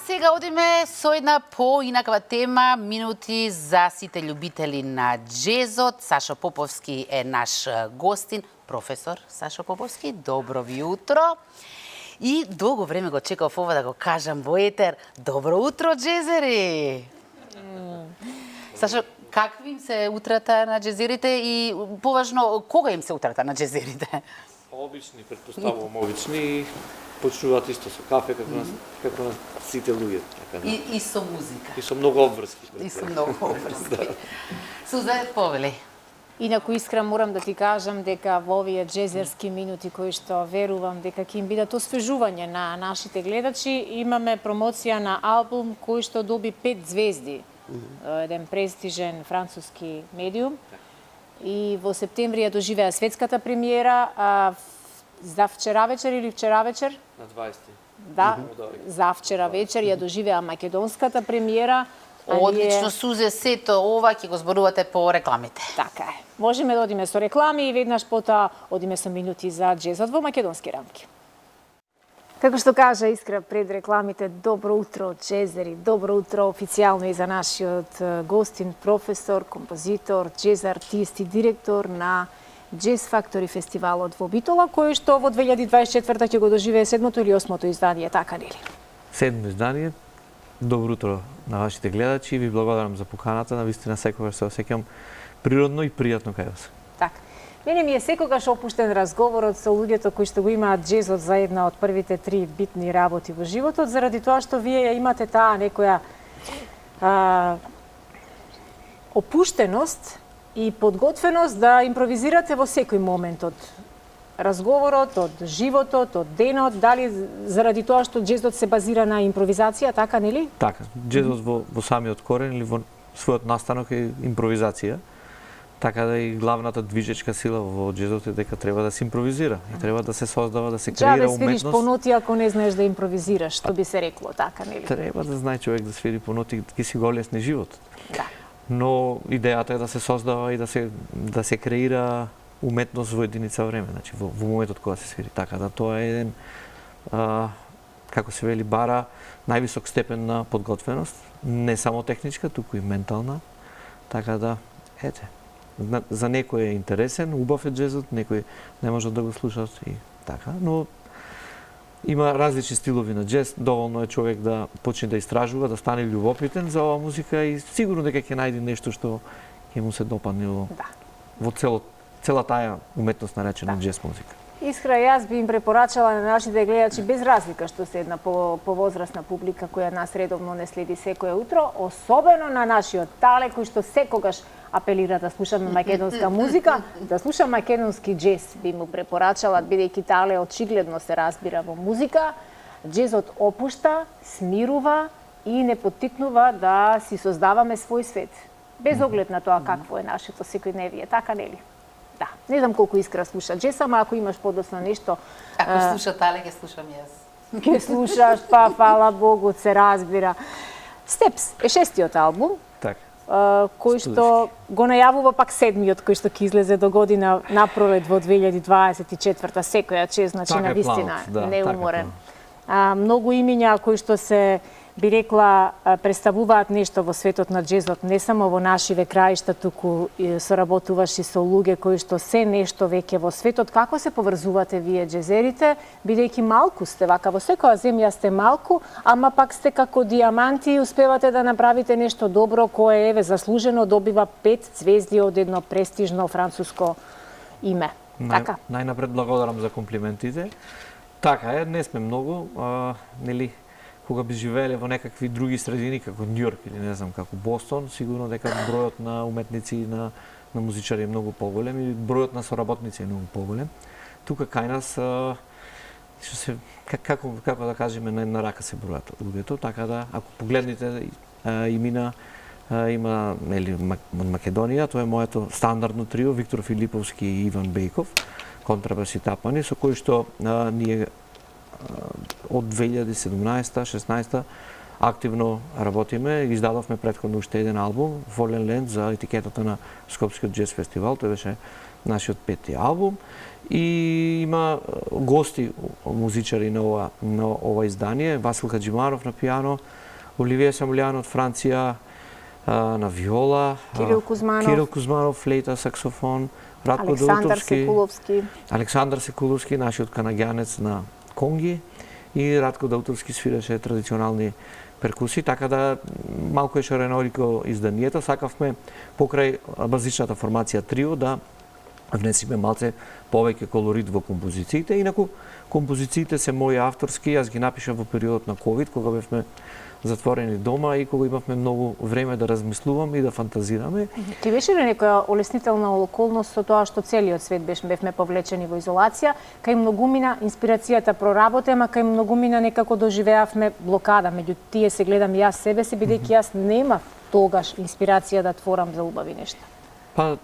сега одиме со една поинаква тема, минути за сите љубители на джезот. Сашо Поповски е наш гостин, професор Сашо Поповски. Добро ви утро. И долго време го чекав ова да го кажам во етер. Добро утро, джезери! Сашо, какви им се утрата на джезерите и поважно, кога им се утрата на джезерите? Обични, претпоставувам обични, почнуваат исто со кафе, како на сите луѓе. Така, да. И со музика. И со многу обврски. И со многу обврски. Суза, повели. Инаку искрен морам да ти кажам дека во овие джезерски минути кои што верувам дека ќе им бидат освежување на нашите гледачи, имаме промоција на албум кој што доби 5 звезди. Еден престижен француски медиум. И во септември ја доживеа светската премиера, за вчера вечер или вчера вечер? На 20. Да, за вчера вечер ја доживеа македонската премиера. Одлично, Сузе, сето ова ќе го зборувате по рекламите. Така е. Можеме да одиме со реклами и веднаш потоа одиме со минути за джезот во македонски рамки. Како што кажа Искра пред рекламите, добро утро джезери, добро утро официјално и за нашиот гостин, професор, композитор, джез артист и директор на Jazz Factory фестивалот во Битола, кој што во 2024 ќе го доживее 7-то или 8-то издание, така нели? 7-то издание. Добро утро на вашите гледачи. Ви благодарам за поканата. Навистина секогаш се осеќам природно и пријатно кај вас. Така. Мене ми е секогаш опуштен разговорот со луѓето кои што го имаат джезот за една од првите 3 битни работи во животот, заради тоа што вие ја имате таа некоја опуштеност и подготвеност да импровизирате во секој момент од разговорот, од животот, од денот, дали заради тоа што джезот се базира на импровизација, така нели? Така, джезот во самиот корен или во својот настанок е импровизација. Така да и главната движечка сила во джезот е дека треба да се импровизира и треба да се создава, да се креира уметност. Да свириш по ноти ако не знаеш да импровизираш, што би се рекло, така нели? Треба да знае човек да свири по ноти, ќе си го олесни животот. Да. Но идејата е да се создава и да се креира уметност во единица време, значи во моментот кога се свири. Така да тоа е еден како се вели бара највисок степен на подготвеност, не само техничка, туку и ментална. Така да ете, за некој е интересен, убав е джезот, некој не може да го слушат и така, но има различни стилови на джез, доволно е човек да почне да истражува, да стане љубопитен за оваа музика и сигурно дека ќе најде нешто што ќе му се допадне во цела таа уметност наречена джез музика. Искра, јас би им препорачала на нашите гледачи без разлика што се една повозрасна публика која нас редовно не следи секое утро, особено на нашиот Тале кој што секогаш апелира да слушаме македонска музика, да слуша македонски джез, би му препорачала, бидејќи Тале очигледно се разбира во музика. Джезот опушта, смирува и не поттикнува да си создаваме свој свет, без оглед на тоа какво е нашето секојдневие, така нели? Да, не знам колку Искра слуша джез, ама ако имаш подоцна нешто... Ако слуша Тале, ќе слушам јас. Ќе слушаш, па, фала Богу, се разбира. Степс е 6-тиот албум, кој што го најавува пак 7-миот, кој што ќе излезе до година на пролет во 2024-та, секоја чест, значи на вистина неуморен. Многу имиња кои што се би рекла представуваат нешто во светот на джезот, не само во нашиве краишта, туку соработуваш и со луѓе кои што се нешто веќе во светот. Како се поврзувате вие джезерите, бидејќи малку сте вака, во секоја земја сте малку, ама пак сте како диаманти и успевате да направите нешто добро кое еве заслужено добива 5 звезди од едно престижно француско име. Така. Најнапред благодарам за комплиментите. Така е, не сме многу, нели, кога би живееле во некакви други средини, како Њујорк или не знам, како Бостон, сигурно дека бројот на уметници и на музичари е многу поголем и бројот на соработници е многу поголем. Тука кај нас, што се, како да кажеме, на една рака се бројат луѓето, така да, ако погледнете имена, има нели од Македонија, тоа е моето стандардно трио, Виктор Филиповски и Иван Бејков, контрабас и тапани, со кои што ние од 2017-16 активно работиме. Издадовме претходно уште еден албум, Волен Ленд, за етикетата на Скопскиот джез фестивал. Тој беше нашиот 5-ти албум. И има гости музичари на ова издание, Васил Хаджимаров на пијано, Оливија Самуљан од Франција на виола, Кирил Кузманов флейта, саксофон, Радко Александар Секуловски, нашиот канаѓанец на конги, и Радко Даутовски свиреше традиционални перкусии, така да малку е шаренолико изданието. Сакавме покрај базичната формација трио да внесиме малце повеќе колорит во композициите. Инаку композициите се мои авторски, јас ги напишав во периодот на ковид, кога бевме затворени дома и кога имавме многу време да размислуваме и да фантазираме. Ти беше ли некоја олеснителна околност со тоа што целиот свет бевме повлечени во изолација, кај многумина инспирацијата проработе, ама кај многумина некако доживеавме блокада, меѓу тие се гледам јас себе си, бидејќи јас немав тогаш инспирација да творам за убави нешта. Па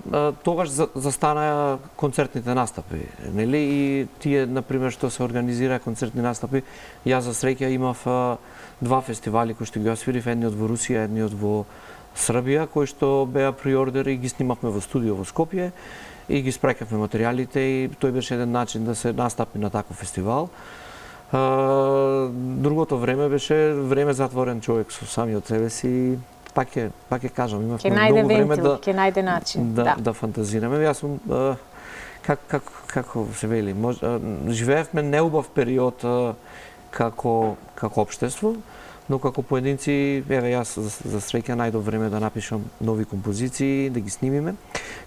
тогаш застанаа концертните настапи, нели? И тие, например, што се организира концертни настапи, јас за среќа имав два фестивали кои што ги освирив, едниот во Русија, едниот во Србија, кои што беа приордери и ги снимавме во студио во Скопје и ги спреќавме материјалите и тој беше еден начин да се настапи на таков фестивал. Другото време беше време затворен човек со самиот себе си. Пак ќе кажам, имавме многу време ќе најде начин да фантазираме. Јас сум како се вели, живеевме неубав период како општество, но како поединци, еве јас за среќа најдов време да напишам нови композиции, да ги снимиме.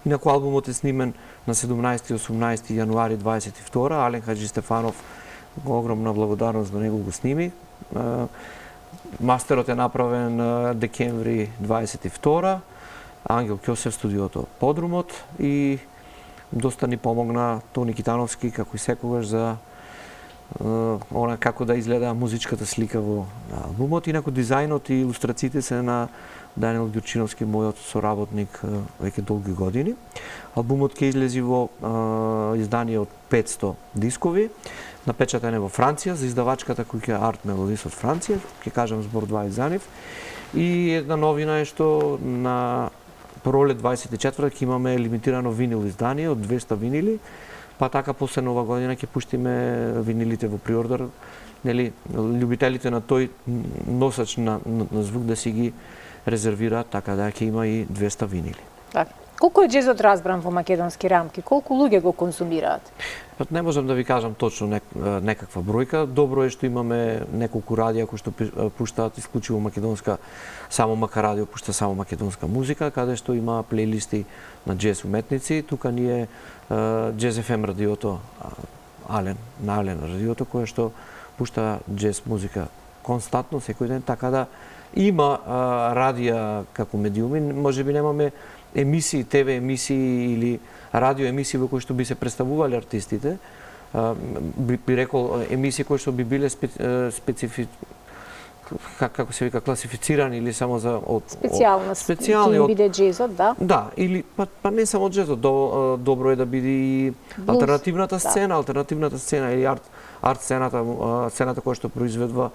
Инаку албумот е снимен на 17 и 18 јануари 22, Ален Хаджи Стефанов, огромна благодарност до него го сними. Мастерот е направен декември 22, Ангел Ќосев студиото Подрумот и доста ни помогна Тони Китановски, како и секогаш, за она како да изгледа музичката слика во албумот. Инаку дизајнот и илустрациите се на Даниел Ѓурчиновски, мојот соработник веќе долги години. Албумот ќе излези во издание од 500 дискови, напечатен е во Франција, за издавачката која Арт Мелодис од Франција, ќе кажам збор два за нив. И една новина е што на пролет 24 ќе имаме лимитирано винил издание од 200 винили, па така после нова година ќе пуштиме винилите во приордер, нели, љубителите на тој носач на звук да си ги резервираат, така да ќе има и 200 винили. Така. Колку е џезот разбран во македонски рамки? Колку луѓе го консумираат? Не можам да ви кажам точно некаква бројка. Добро е што имаме неколку радија кои што пуштаат исклучиво македонска, само Мака радио пушта само македонска музика, каде што има плейлисти на џез уметници. Тука ни е Џез ФМ радиото, на Ален радиото, кое што пушта џез музика константно секој ден, така да има радија како медиуми, можеби немаме емисии, ТВ емисии или радио емисии во кои што би се представувале артистите, би рекол емисии кои што би биле како се вика, класифицирани или само за специјални ќе биде џезот, да? Да, или па не само џезот, добро е да биде и алтернативната сцена или арт сцената која што произведува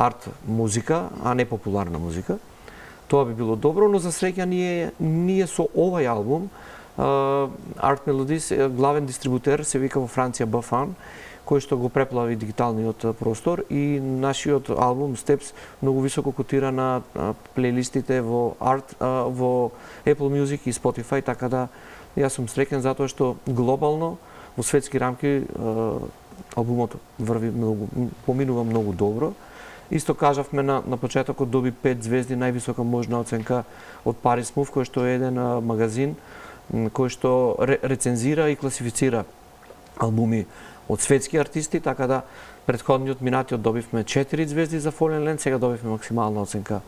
арт музика, а не популарна музика. Тоа би било добро, но за среќа ние со овај албум Арт Мелодис, главен дистрибутер се вика во Франција Бафан, кој што го преплави дигиталниот простор, и нашиот албум Steps многу високо котира на плейлистите во Apple Music и Spotify, така да јас сум среќен затоа што глобално во светски рамки албумот врви многу, поминува многу добро. Исто кажавме на почетокот, доби 5 звезди, највисока можна оценка од Paris Move, кој што е еден магазин кој што рецензира и класифицира албуми од светски артисти, така да претходниот минатиот добивме 4 звезди за Fallen Land, сега добивме максимална оценка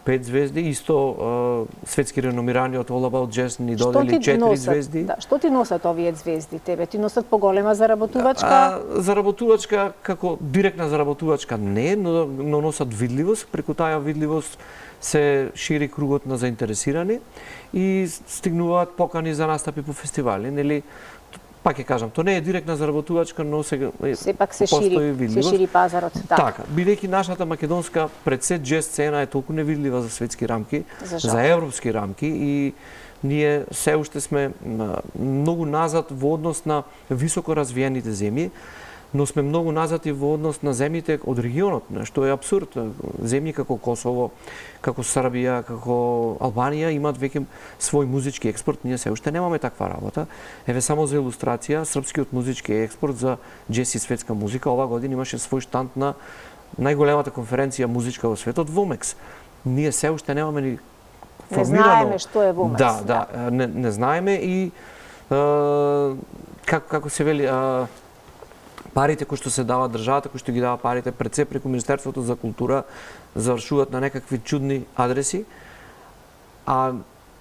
5 звезди, исто светски реномирани од All About Jazz ни додели 4 звезди. Да, што ти носат овие звезди тебе? Ти носат поголема заработувачка? Заработувачка, како директна заработувачка не, но носат видливост, преку таа видливост се шири кругот на заинтересирани и стигнуваат покани за настапи по фестивали, нели? Пак ќе кажам, тоа не е директна заработувачка, но сега сепак се шири пазарот, да. Така, бидејќи нашата македонска пред се џез сцена е толку невидлива за светски рамки, за европски рамки, и ние се уште сме многу назад во однос на високо развиените земји, но сме многу назад и во однос на земјите од регионот, што е апсурд. Земји како Косово, како Србија, како Албанија имаат веќе свој музички експорт, ние се уште немаме таква работа. Еве само за илустрација, српскиот музички експорт за джез и светска музика ова година имаше свој штанд на најголемата конференција музичка во светот, Вомекс. Ние се уште немаме ни формирано. Не знаеме што е Вомекс. Да, не знаеме и како се вели, парите кои што се даваат државата, кои што ги дава парите пред се преку Министерството за култура завршуваат на некакви чудни адреси, а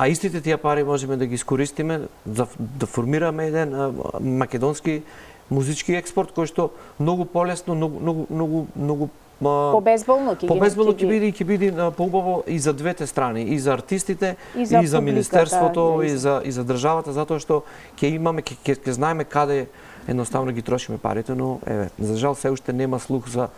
истите тие пари можеме да ги искористиме да формираме еден македонски музички експорт кој што многу полесно, многу побезболно ќе биде и ќе биде поубаво и за двете страни, и за артистите, и за Министерството, и за државата, затоа што ќе имаме, ќе знаеме каде едноставно ги трошиме парите, но еве, за жал се уште нема слух за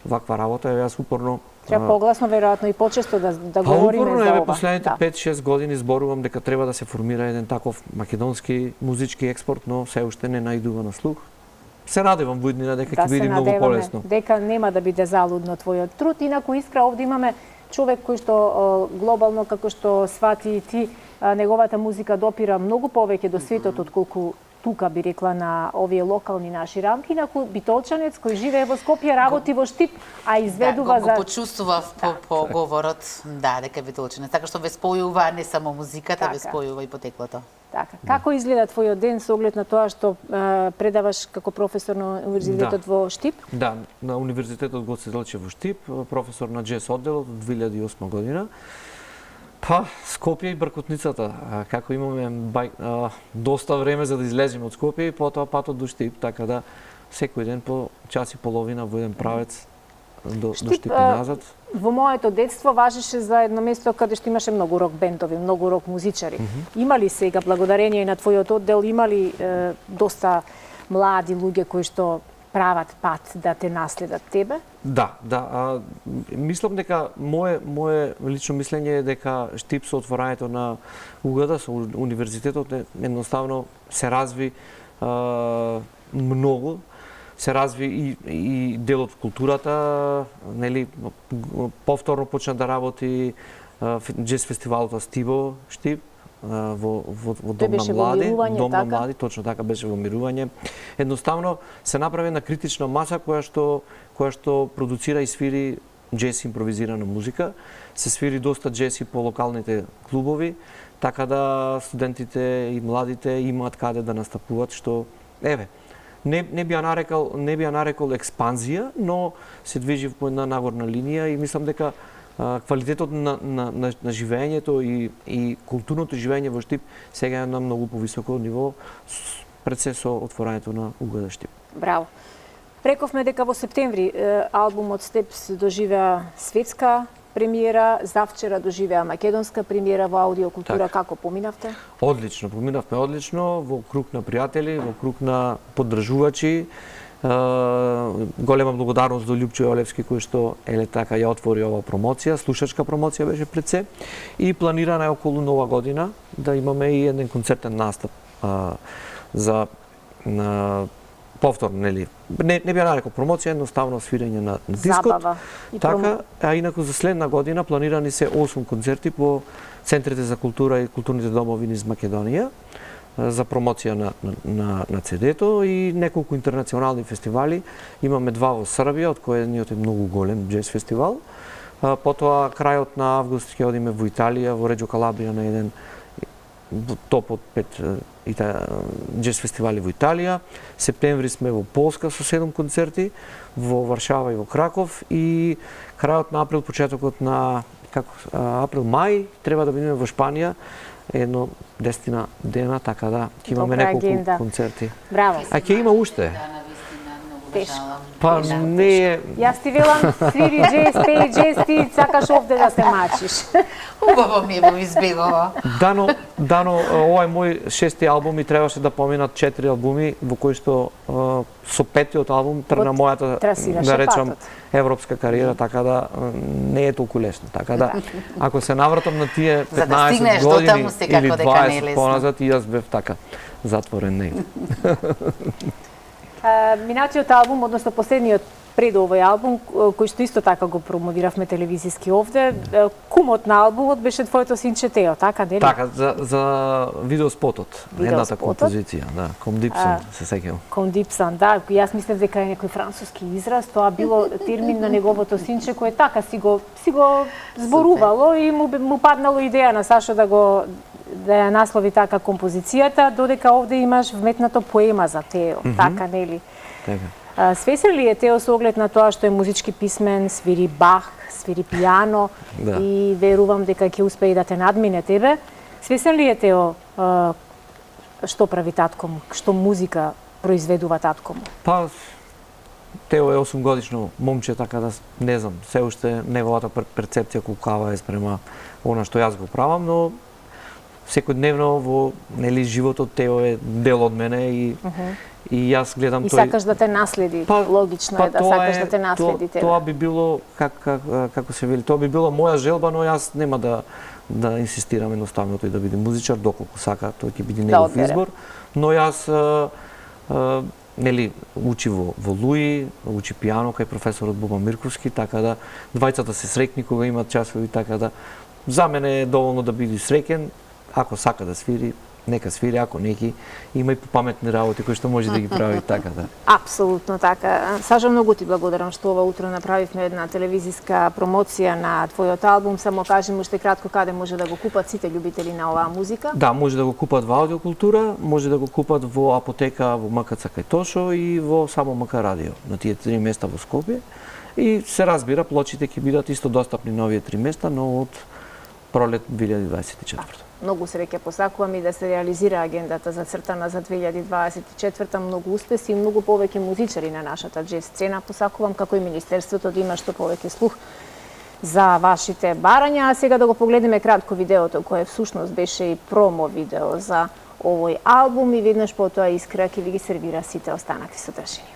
ваква работа, еве јас упорно треба погласно веројатно и почесто да говориме упорно, за ова. ова. Последните 5-6 години зборувам дека треба да се формира еден таков македонски музички експорт, но се уште не најдува на слух. Се надевам во иднина дека ќе биде многу полесно. Дека нема да биде залудно твојот труд. Инаку Искра, овде имаме човек кој што глобално, како што свати и ти, неговата музика допира многу повеќе до светот отколку тука би рекла на овие локални наши рамки, инаку битолчанец кој живее во Скопје, работи во Штип, а изведува го почувствував по говорот, дека битолчанец, така што ве спојува не само музиката, ве спојува и потеклото. Така. Како изгледа твојот ден со оглед на тоа што предаваш како професор на Универзитетот во Штип? Да, на Универзитетот Гоце Делчев во Штип, професор на джез одделот од 2008 година. Па, Скопје и Бркутницата, како имаме доста време за да излеземе од Скопје и потоа патот до Штип, така да секој ден по час и половина во еден правец до Штип и назад. Во моето детство важеше за едно место каде што имаше многу рок бендови, многу рок музичари. Има ли сега, благодарение на твојот оддел, има ли доста млади луѓе кои што прават пат да те наследат тебе? Да. Мислам дека мое лично мислење е дека Штип со отворањето на УГД, со универзитетот едноставно се разви многу, се разви и дел од културата, нели, повторно почна да работи джез фестивалот Стиво Штип во Дом на млади, точно така беше во мирување. Едноставно се направи една критична маса која што продуцира и свири джез импровизирана музика, се свири доста джез и по локалните клубови, така да студентите и младите имаат каде да настапуваат, што еве не би ја нарекол експанзија, но се движи по една нагорна линија и мислам дека квалитетот на живеењето и културното живење во Штип сега е на многу повисоко ниво пред се со отворањето на УГД Штип. Браво. Рековме дека во септември албумот Степс доживеа светска премиера, завчера доживеа македонска премиера во аудиокултура. Како поминавте? Одлично, поминавме одлично, во круг на пријатели, во круг на поддржувачи. Голема благодарност до Љупчо Јолевски кој што така ја отвори ова промоција, слушачка промоција беше пред се и планирана е околу Нова година да имаме и еден концертен настап за повторно, нели, не би нарекол промоција, едноставно свирење на дискот. Така, а инаку за следна година планирани се 8 концерти по центрите за култура и културните домови низ Македонија за промоција на CD-то и неколку интернационални фестивали. Имаме 2 во Србија, од кој едниот е многу голем джез фестивал. Потоа крајот на август ќе одиме во Италија, во Реджо Калабрија на еден топ од 5 джез фестивали во Италија. Септември сме во Полска со 7 концерти, во Варшава и во Краков и крајот на април, почетокот на април-мај треба да бидеме во Шпанија едно 10 дена, така да ќе имаме неколку концерти. Браво. А ќе има уште. Тешко. Па не е... Јас ти велам, свири джез, пеј джез, ти сакаш овде да се мачиш. Убаво ми го избегува. Дано, овај мој 6-ти албум и требаше да поминат 4 албуми во кои што со 5-тиот албум тргна мојата, да речам, европска кариера, така да не е толку лесно. Така да, ако се навратам на тие 15 години или 20 поназад, и јас бев така затворен негде. Минатиот албум, односно последниот пред овој албум, кој што исто така го промовиравме телевизиски овде, кумот на албумот беше твоето синче Тео, така нели? Така, за видеоспотот, едната композиција, да, Ком Дипсон, се сеќавам. Ком Дипсон, да, јас мислев дека е некој француски израз, тоа било термин на неговото синче кој така си го зборувало и му паднало идеја на Сашо да ја наслови така композицијата, додека овде имаш вметнато поема за Тео, така нели? Така. Свесен ли е Тео со оглед на тоа што е музички писмен, свири Бах, свири пијано и верувам дека ќе успее да те надмине тебе? Свесен ли е Тео што прави татко му, што музика произведува татко му? Па, Тео е 8 годишно момче, така да не знам, се уште неговата перцепција кулкава е спрема она што јас го правам, но секојдневно во животот Тео е дел од мене и јас гледам тој... И сакаш да те наследи, логично е да сакаш да те наследи тебе. Тоа би било, како се вели, тоа би било моја желба, но јас нема да инсистирам едноставно тој да биде музичар, доколку сака, тој ќе биде негов избор. Но јас, учи во Луи, учи пијано кај професорот Боба Мирковски, така да двајцата се среќни кога имат часови, така да за мене е доволно да биде среќен, ако сака да свири, нека свири, ако неки има и попаметни работи кои што може да ги прави така да. Апсолутно така. Сашо, многу ти благодарам што ова утро направивме една телевизиска промоција на твојот албум. Само кажем уште кратко каде може да го купат сите љубители на оваа музика. Да, може да го купат во Аудиокултура, може да го купат во апотека во МКЦ кај Тошо и во само МК Радио, на тие 3 места во Скопје. И се разбира, плочите ќе бидат исто достапни на овие 3 места, но од пролет 2024. Многу среќа посакувам и да се реализира агендата зацртана за 2024, многу успеси и многу повеќе музичари на нашата джез сцена. Посакувам како и Министерството да има што повеќе слух за вашите барања. А сега да го погледнеме кратко видеото кое всушност беше и промо видео за овој албум и веднаш потоа Искра ќе ви ги сервира сите останати содржини.